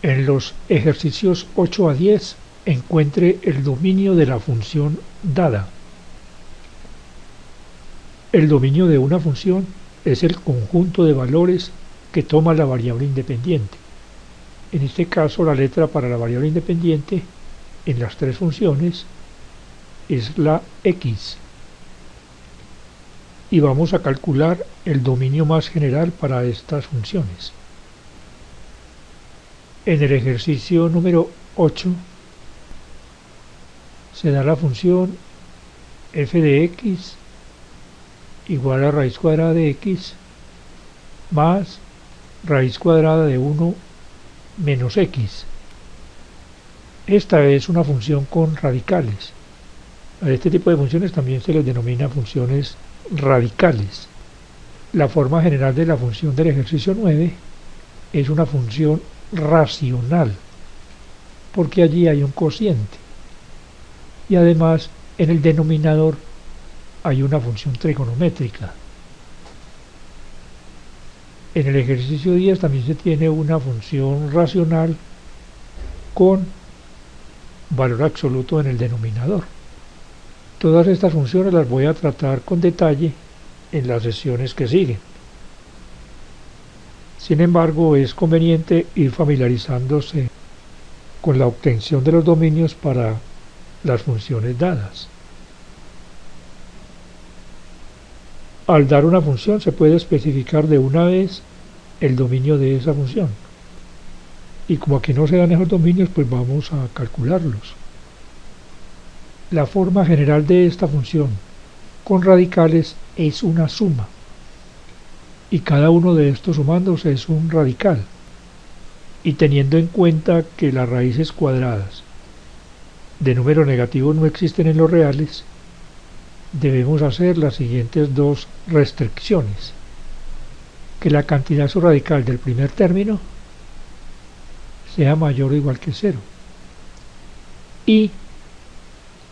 En los ejercicios 8 a 10 encuentre el dominio de la función dada. El dominio de una función es el conjunto de valores que toma la variable independiente. En este caso, la letra para la variable independiente en las tres funciones es la x. Y vamos a calcular el dominio más general para estas funciones. En el ejercicio número 8 se da la función f de x igual a raíz cuadrada de x más raíz cuadrada de 1 menos x. Esta es una función con radicales. A este tipo de funciones también se les denomina funciones radicales. La forma general de la función del ejercicio 9 es una función racional, porque allí hay un cociente. Y además, en el denominador hay una función trigonométrica. En el ejercicio 10 también se tiene una función racional con valor absoluto en el denominador. Todas estas funciones las voy a tratar con detalle en las sesiones que siguen. Sin embargo, es conveniente ir familiarizándose con la obtención de los dominios para las funciones dadas. Al dar una función se puede especificar de una vez el dominio de esa función. Y como aquí no se dan esos dominios, pues vamos a calcularlos. La forma general de esta función con radicales es una suma. Y cada uno de estos sumandos es un radical. Y teniendo en cuenta que las raíces cuadradas de números negativos no existen en los reales, debemos hacer las siguientes dos restricciones: que la cantidad subradical del primer término sea mayor o igual que 0 y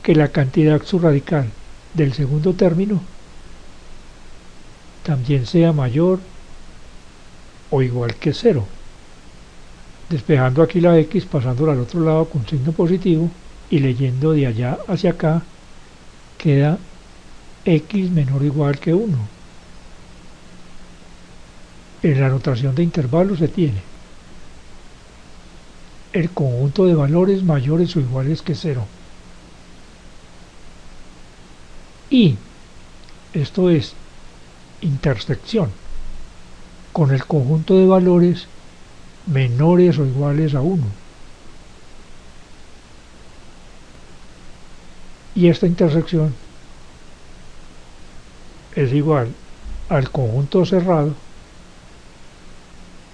que la cantidad subradical del segundo término también sea mayor o igual que 0. Despejando aquí la x, pasándola al otro lado con signo positivo y leyendo de allá hacia acá, queda x menor o igual que 1. En la notación de intervalos se tiene el conjunto de valores mayores o iguales que 0. Y esto es intersección con el conjunto de valores menores o iguales a 1. Y esta intersección es igual al conjunto cerrado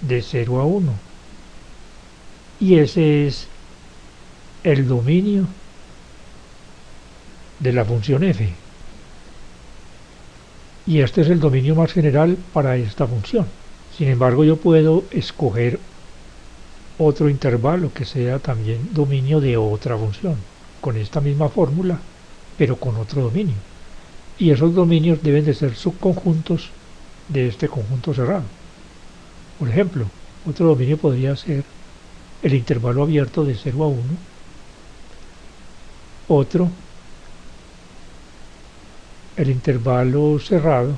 de 0 a 1. Y ese es el dominio de la función f. Y este es el dominio más general para esta función. Sin embargo, yo puedo escoger otro intervalo que sea también dominio de otra función, con esta misma fórmula, pero con otro dominio. Y esos dominios deben de ser subconjuntos de este conjunto cerrado. Por ejemplo, otro dominio podría ser el intervalo abierto de 0 a 1, otro el intervalo cerrado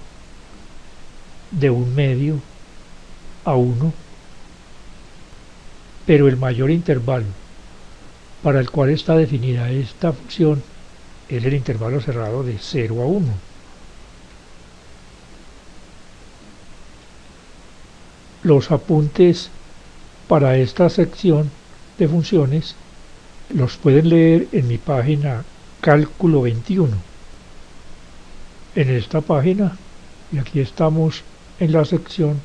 de 1 medio a 1, pero el mayor intervalo para el cual está definida esta función es el intervalo cerrado de 0 a 1. Los apuntes para esta sección de funciones los pueden leer en mi página Cálculo 21. En esta página, y aquí estamos en la sección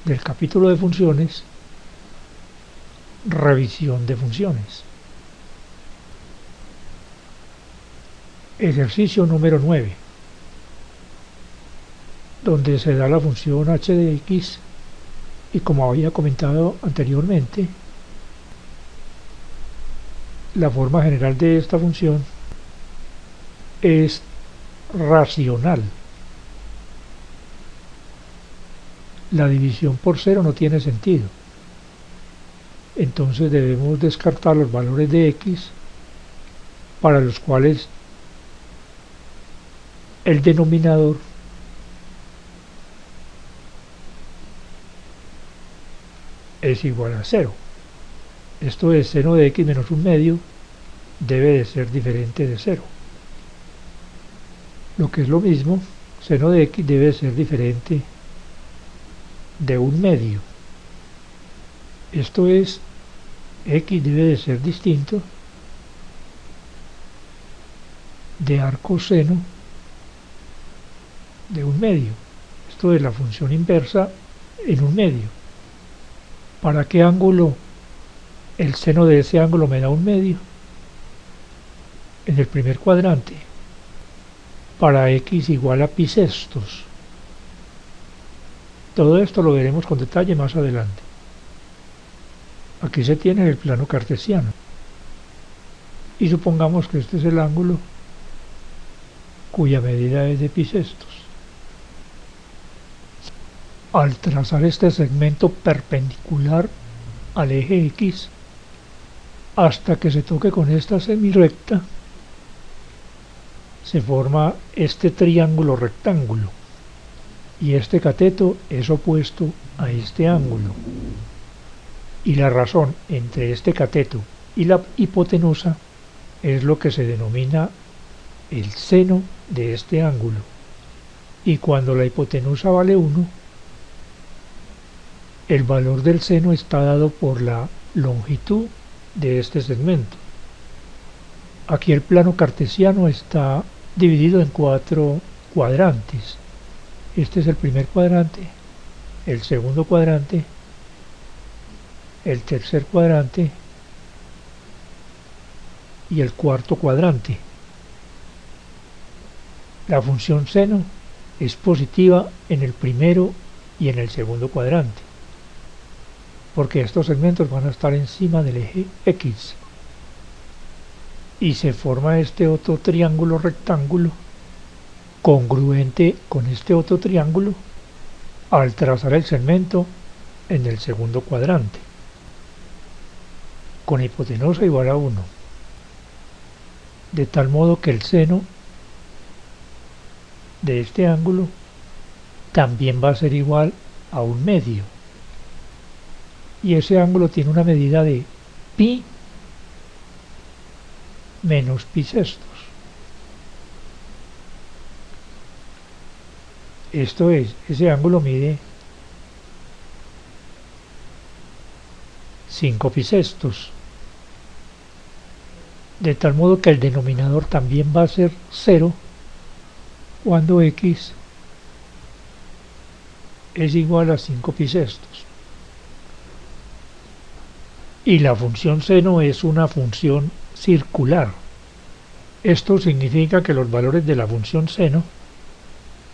del capítulo de funciones, revisión de funciones. Ejercicio número 9, donde se da la función h de x y, como había comentado anteriormente, la forma general de esta función es racional. La división por 0 no tiene sentido. entonces debemos descartar los valores de x para los cuales el denominador es igual a 0. Esto es, seno de x menos un medio debe de ser diferente de 0. Lo que es lo mismo, seno de x debe ser diferente de un medio. Esto es, x debe de ser distinto de arco seno de un medio. Esto es la función inversa en un medio. ¿Para qué ángulo el seno de ese ángulo me da un medio? En el primer cuadrante, para x igual a pi sextos. Todo esto lo veremos con detalle más adelante. Aquí se tiene el plano cartesiano. Y supongamos que este es el ángulo cuya medida es de pi sextos. Al trazar este segmento perpendicular al eje X hasta que se toque con esta semirrecta, se forma este triángulo rectángulo y este cateto es opuesto a este ángulo. Y la razón entre este cateto y la hipotenusa es lo que se denomina el seno de este ángulo. Y cuando la hipotenusa vale 1, el valor del seno está dado por la longitud de este segmento. Aquí el plano cartesiano está dividido en 4 cuadrantes. Este es el primer cuadrante, el segundo cuadrante, el tercer cuadrante y el cuarto cuadrante. La función seno es positiva en el primero y en el segundo cuadrante, porque estos segmentos van a estar encima del eje X. Y se forma este otro triángulo rectángulo congruente con este otro triángulo al trazar el segmento en el segundo cuadrante, con hipotenusa igual a 1, de tal modo que el seno de este ángulo también va a ser igual a un medio, y ese ángulo tiene una medida de pi menos pi sextos. Esto es, ese ángulo mide 5 pi sextos, de tal modo que el denominador también va a ser 0 cuando x es igual a 5 pi sextos. Y la función seno es una función circular. Esto significa que los valores de la función seno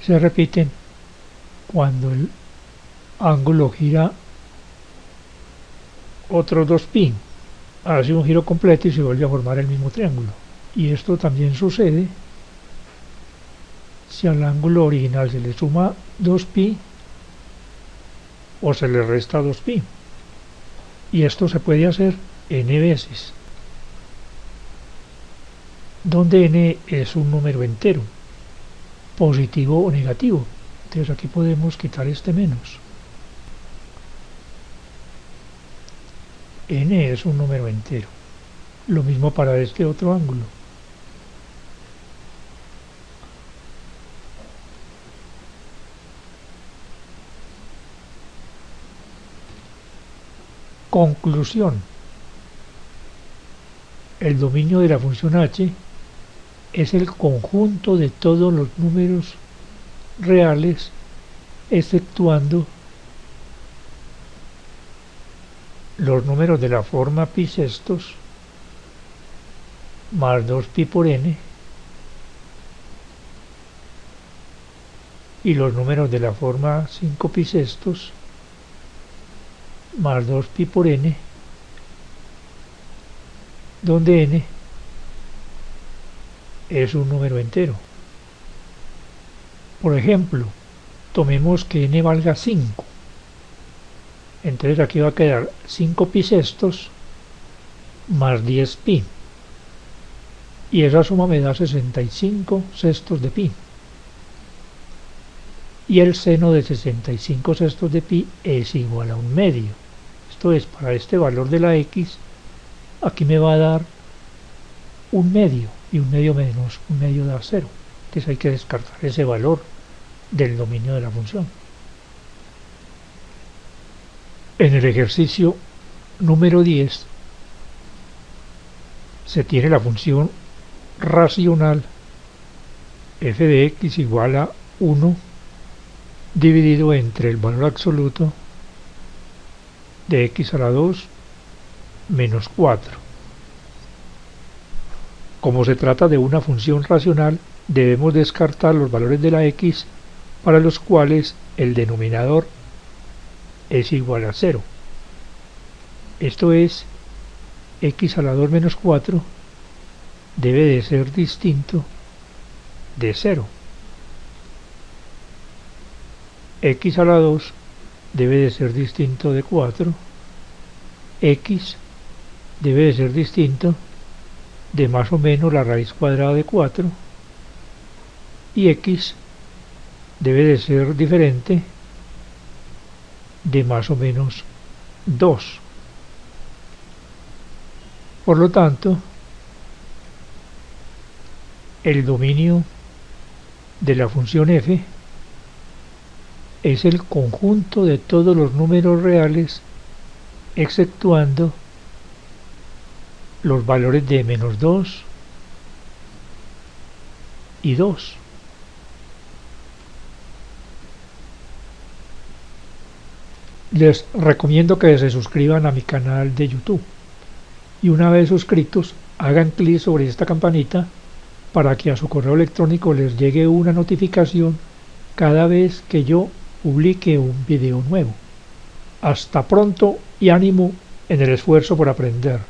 se repiten cuando el ángulo gira otros 2π, hace un giro completo y se vuelve a formar el mismo triángulo. Y esto también sucede si al ángulo original se le suma 2π o se le resta 2π. Y esto se puede hacer n veces, donde n es un número entero, positivo o negativo. Entonces aquí podemos quitar este menos. N es un número entero. Lo mismo para este otro ángulo. Conclusión. El dominio de la función h es el conjunto de todos los números reales, exceptuando los números de la forma pi sextos más 2π por n y los números de la forma 5π sextos más 2π por n, donde n es un número entero. Por ejemplo, tomemos que n valga 5. Entonces aquí va a quedar 5 pi sextos más 10 pi. Y esa suma me da 65 sextos de pi. Y el seno de 65 sextos de pi es igual a 1/2. Esto es, para este valor de la x, aquí me va a dar 1/2, y 1/2 menos 1/2 da 0. Entonces hay que descartar ese valor del dominio de la función. En el ejercicio número 10 se tiene la función racional f de x igual a 1 dividido entre el valor absoluto de x a la 2 menos 4. Como se trata de una función racional, debemos descartar los valores de la x para los cuales el denominador es igual a 0. Esto es, x a la 2 menos 4 debe de ser distinto de 0. X a la 2 debe de ser distinto de 4. X debe de ser distinto de más o menos la raíz cuadrada de 4. Y x debe de ser diferente de más o menos 2. Por lo tanto, el dominio de la función f es el conjunto de todos los números reales exceptuando los valores de menos 2 y 2. Les recomiendo que se suscriban a mi canal de YouTube y una vez suscritos hagan clic sobre esta campanita para que a su correo electrónico les llegue una notificación cada vez que yo publique un video nuevo. Hasta pronto y ánimo en el esfuerzo por aprender.